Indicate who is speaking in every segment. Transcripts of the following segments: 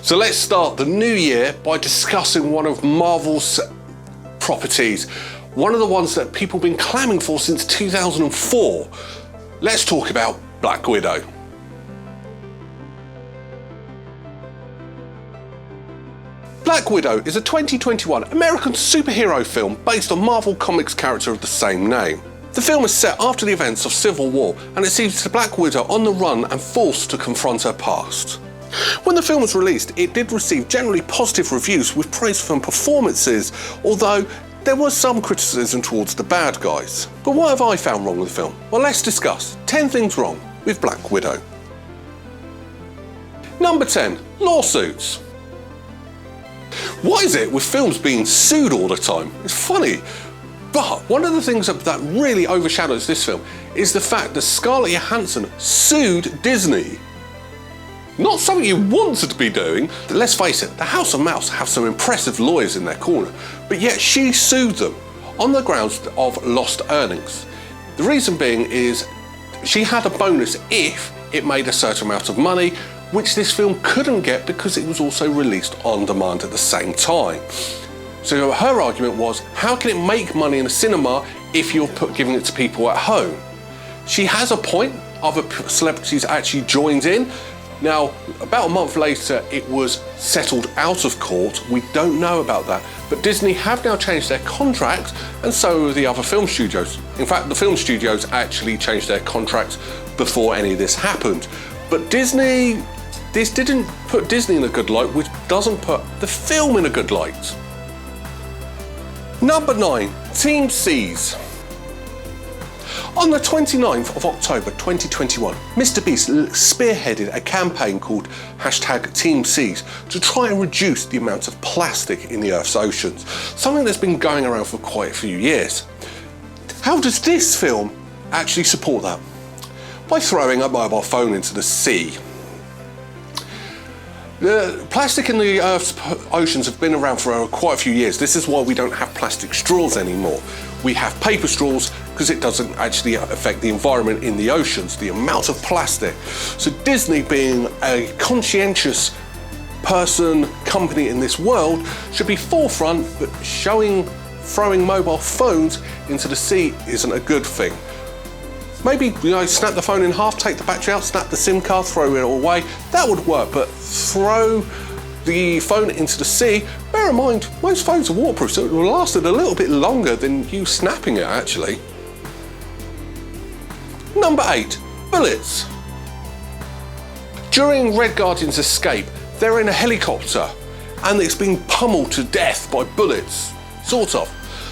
Speaker 1: So let's start the new year by discussing one of Marvel's properties, one of the ones that people have been clamoring for since 2004. Let's talk about Black Widow. Black Widow is a 2021 American superhero film based on Marvel Comics character of the same name. The film is set after the events of Civil War, and it sees Black Widow on the run and forced to confront her past. When the film was released, it did receive generally positive reviews with praise from performances, although there was some criticism towards the bad guys. But what have I found wrong with the film? Well, let's discuss 10 things wrong with Black Widow. Number 10, lawsuits. What is it with films being sued all the time? It's funny. But one of the things that really overshadows this film is the fact that Scarlett Johansson sued Disney. Not something you wanted to be doing. Let's face it, the House of Mouse have some impressive lawyers in their corner, but yet she sued them on the grounds of lost earnings. The reason being is she had a bonus if it made a certain amount of money, which this film couldn't get because it was also released on demand at the same time. So her argument was, how can it make money in a cinema if you're giving it to people at home? She has a point. Other celebrities actually joined in. Now, about a month later, it was settled out of court. We don't know about that. But Disney have now changed their contract, and so have the other film studios. In fact, the film studios actually changed their contracts before any of this happened. But this didn't put Disney in a good light, which doesn't put the film in a good light. Number 9, Teamseas. On the 29th of October 2021, Mr. Beast spearheaded a campaign called #Teamseas to try and reduce the amount of plastic in the Earth's oceans, something that's been going around for quite a few years. How does this film actually support that? By throwing a mobile phone into the sea. The plastic in the Earth's oceans have been around for quite a few years. This is why we don't have plastic straws anymore. We have paper straws because it doesn't actually affect the environment in the oceans, the amount of plastic. So Disney, being a conscientious company in this world, should be forefront, but throwing mobile phones into the sea isn't a good thing. Maybe, snap the phone in half, take the battery out, snap the SIM card, throw it away. That would work, but throw the phone into the sea. Bear in mind, most phones are waterproof, so it will last a little bit longer than you snapping it, actually. Number 8, bullets. During Red Guardian's escape, they're in a helicopter, and it's being pummeled to death by bullets, sort of.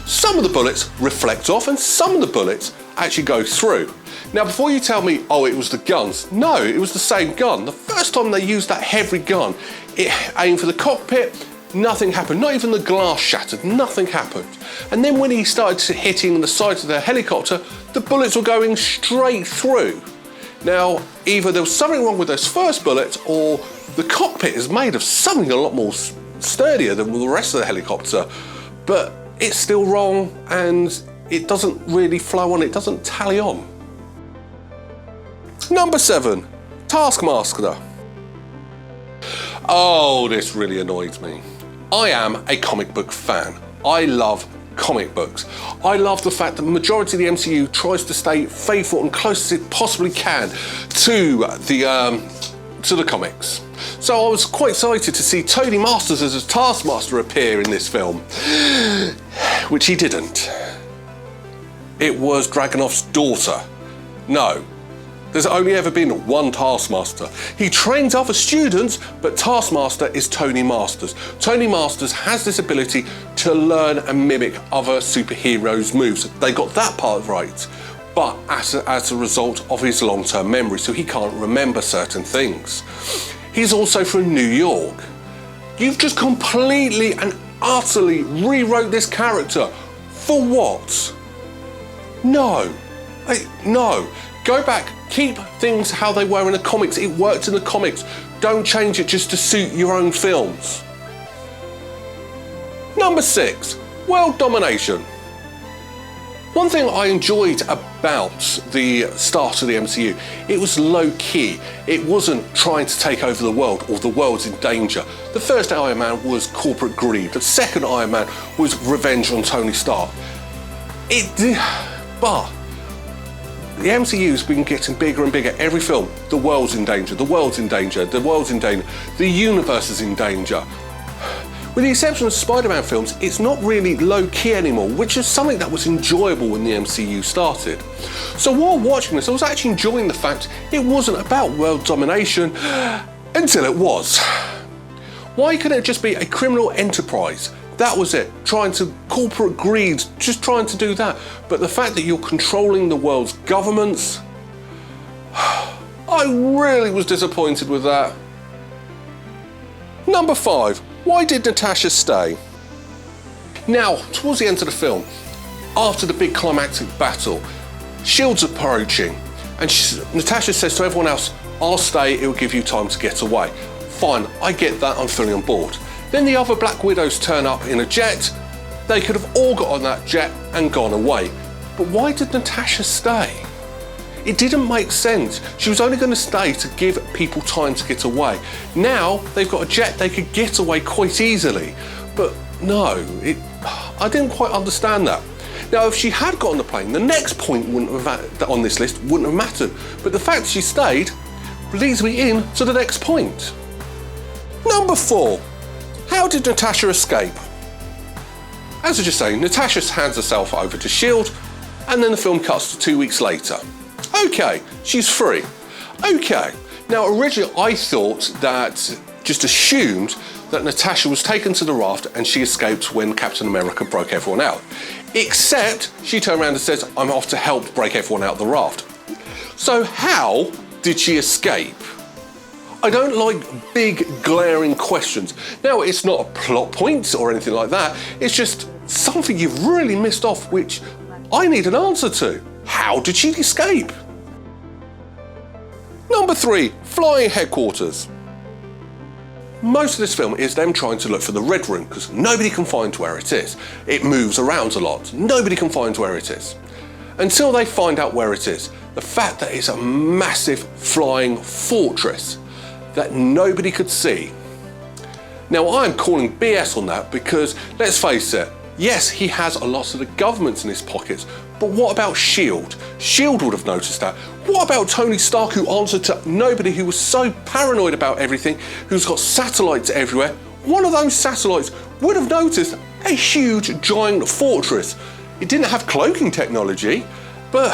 Speaker 1: Some of the bullets reflect off, and some of the bullets actually go through. Now, before you tell me, oh, it was the guns, no, it was the same gun. The first time they used that heavy gun, it aimed for the cockpit, nothing happened, not even the glass shattered, nothing happened. And then when he started hitting the sides of the helicopter, the bullets were going straight through. Now, either there was something wrong with those first bullets, or the cockpit is made of something a lot more sturdier than the rest of the helicopter, but it's still wrong, and it doesn't really flow on, it doesn't tally on. Number 7, Taskmaster. Oh, this really annoys me. I am a comic book fan. I love comic books. I love the fact that the majority of the MCU tries to stay faithful and close as it possibly can to the comics. So I was quite excited to see Tony Masters as a Taskmaster appear in this film, which he didn't. It was Dragonoff's daughter. No. There's only ever been one Taskmaster. He trains other students, but Taskmaster is Tony Masters. Tony Masters has this ability to learn and mimic other superheroes' moves. They got that part right, but as a result of his long-term memory, so he can't remember certain things. He's also from New York. You've just completely and utterly rewrote this character. For what? No. No. Go back, keep things how they were in the comics. It worked in the comics. Don't change it just to suit your own films. Number 6, world domination. One thing I enjoyed about the start of the MCU, it was low-key. It wasn't trying to take over the world or the world's in danger. The first Iron Man was corporate greed. The second Iron Man was revenge on Tony Stark. But the MCU's been getting bigger and bigger. Every film, the world's in danger, the world's in danger, the world's in danger, the universe is in danger. With the exception of Spider-Man films, it's not really low-key anymore, which is something that was enjoyable when the MCU started. So while watching this, I was actually enjoying the fact it wasn't about world domination until it was. Why couldn't it just be a criminal enterprise? That was it, corporate greed, just trying to do that. But the fact that you're controlling the world's governments, I really was disappointed with that. Number 5. Why did Natasha stay? Now, towards the end of the film, after the big climactic battle, S.H.I.E.L.D.'s approaching, and Natasha says to everyone else, I'll stay, it will give you time to get away. Fine, I get that, I'm fully on board. Then the other Black Widows turn up in a jet. They could have all got on that jet and gone away. But why did Natasha stay? It didn't make sense. She was only going to stay to give people time to get away. Now they've got a jet, they could get away quite easily. But no, I didn't quite understand that. Now, if she had got on the plane, the next point on this list wouldn't have mattered. But the fact she stayed leads me in to the next point. Number 4. How did Natasha escape? As I just say, Natasha hands herself over to S.H.I.E.L.D. and then the film cuts to 2 weeks later. Okay, she's free. Okay, now originally I thought that, just assumed that Natasha was taken to the raft and she escaped when Captain America broke everyone out. Except she turned around and says, I'm off to help break everyone out the raft. So how did she escape? I don't like big glaring questions. Now, it's not a plot point or anything like that, it's just something you've really missed off which I need an answer to. How did she escape? Number 3, flying headquarters. Most of this film is them trying to look for the Red Room because nobody can find where it is. It moves around a lot. Nobody can find where it is. Until they find out where it is. The fact that it's a massive flying fortress that nobody could see. Now, I'm calling BS on that because, let's face it, yes, he has a lot of the governments in his pockets, but what about S.H.I.E.L.D.? S.H.I.E.L.D. would have noticed that. What about Tony Stark, who answered to nobody, who was so paranoid about everything, who's got satellites everywhere? One of those satellites would have noticed a huge, giant fortress. It didn't have cloaking technology, but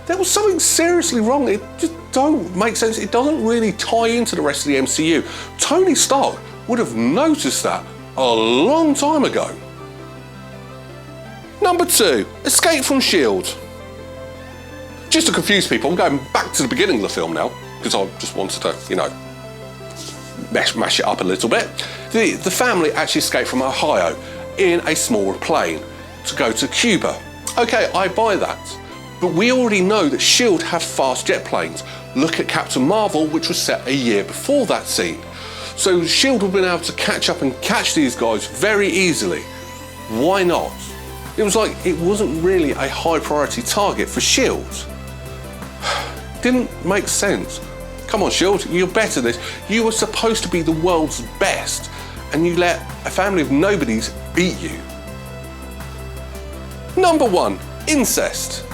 Speaker 1: there was something seriously wrong. It just don't make sense. It doesn't really tie into the rest of the MCU. Tony Stark would have noticed that a long time ago. Number 2, escape from S.H.I.E.L.D. Just to confuse people, I'm going back to the beginning of the film now, because I just wanted to, mash it up a little bit. The family actually escaped from Ohio in a small plane to go to Cuba. Okay, I buy that. But we already know that S.H.I.E.L.D. have fast jet planes. Look at Captain Marvel, which was set a year before that scene. So S.H.I.E.L.D. would have been able to catch up and catch these guys very easily. Why not? It was like it wasn't really a high priority target for S.H.I.E.L.D. Didn't make sense. Come on, S.H.I.E.L.D., you're better than this. You were supposed to be the world's best, and you let a family of nobodies beat you. Number 1, incest.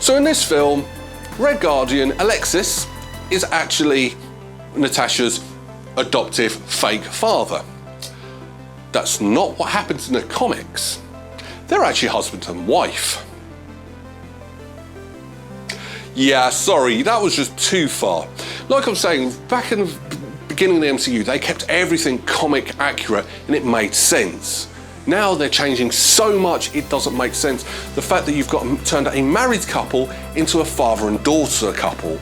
Speaker 1: So in this film, Red Guardian Alexis is actually Natasha's adoptive fake father. That's not what happens in the comics. They're actually husband and wife. Yeah, sorry, that was just too far. Like I'm saying, back in the beginning of the MCU, they kept everything comic accurate and it made sense. Now they're changing so much it doesn't make sense. The fact that you've turned a married couple into a father and daughter couple,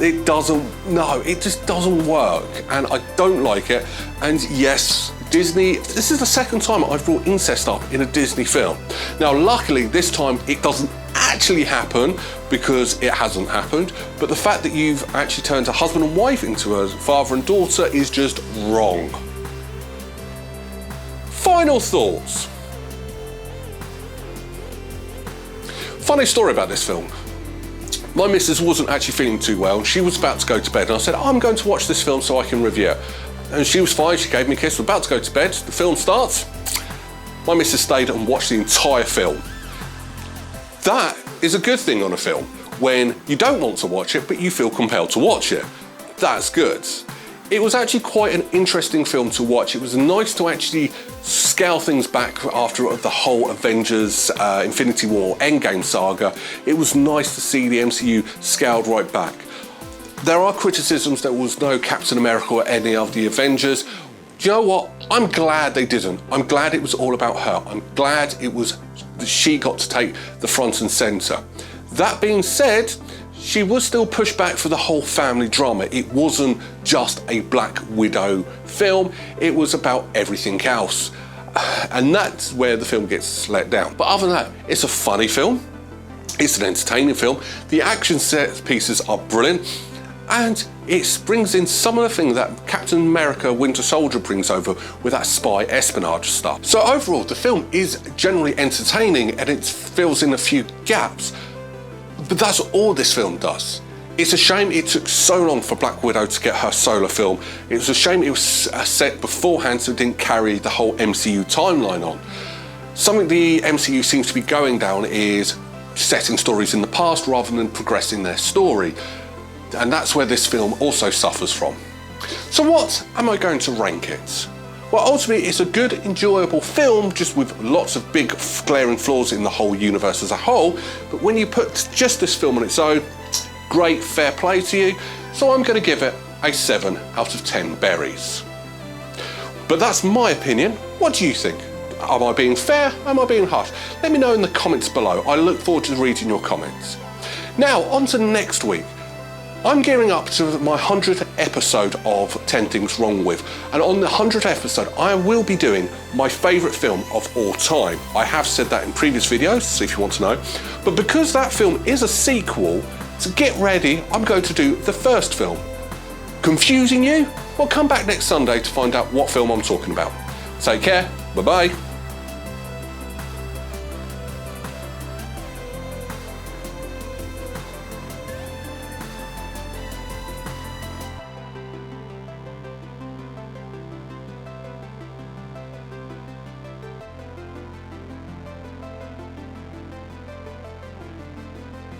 Speaker 1: it just doesn't work, and I don't like it. And yes, Disney, this is the second time I've brought incest up in a Disney film. Now, luckily, this time it doesn't actually happen because it hasn't happened, but the fact that you've actually turned a husband and wife into a father and daughter is just wrong. Final thoughts. Funny story about this film. My missus wasn't actually feeling too well. She was about to go to bed and I said, I'm going to watch this film so I can review it. And she was fine, she gave me a kiss, we're about to go to bed, the film starts. My missus stayed and watched the entire film. That is a good thing on a film, when you don't want to watch it, but you feel compelled to watch it. That's good. It was actually quite an interesting film to watch. It was nice to actually scale things back after the whole Avengers, Infinity War, Endgame saga. It was nice to see the MCU scaled right back. There are criticisms there was no Captain America or any of the Avengers. Do you know what? I'm glad they didn't. I'm glad it was all about her. I'm glad it was she got to take the front and centre. That being said, she was still pushed back for the whole family drama. It wasn't just a Black Widow film, it was about everything else. And that's where the film gets let down. But other than that, it's a funny film, it's an entertaining film, the action set pieces are brilliant, and it brings in some of the things that Captain America Winter Soldier brings over with that spy espionage stuff. So overall, the film is generally entertaining and it fills in a few gaps. But that's all this film does. It's a shame it took so long for Black Widow to get her solo film. It was a shame it was set beforehand so it didn't carry the whole MCU timeline on. Something the MCU seems to be going down is setting stories in the past rather than progressing their story. And that's where this film also suffers from. So what am I going to rank it? Well, ultimately, it's a good, enjoyable film, just with lots of big, glaring flaws in the whole universe as a whole. But when you put just this film on its own, great, fair play to you. So I'm going to give it a 7 out of 10 berries. But that's my opinion. What do you think? Am I being fair? Am I being harsh? Let me know in the comments below. I look forward to reading your comments. Now, on to next week. I'm gearing up to my 100th episode of 10 Things Wrong With, and on the 100th episode I will be doing my favourite film of all time. I have said that in previous videos, so if you want to know. But because that film is a sequel, so get ready, I'm going to do the first film. Confusing you? Well, come back next Sunday to find out what film I'm talking about. Take care, bye bye.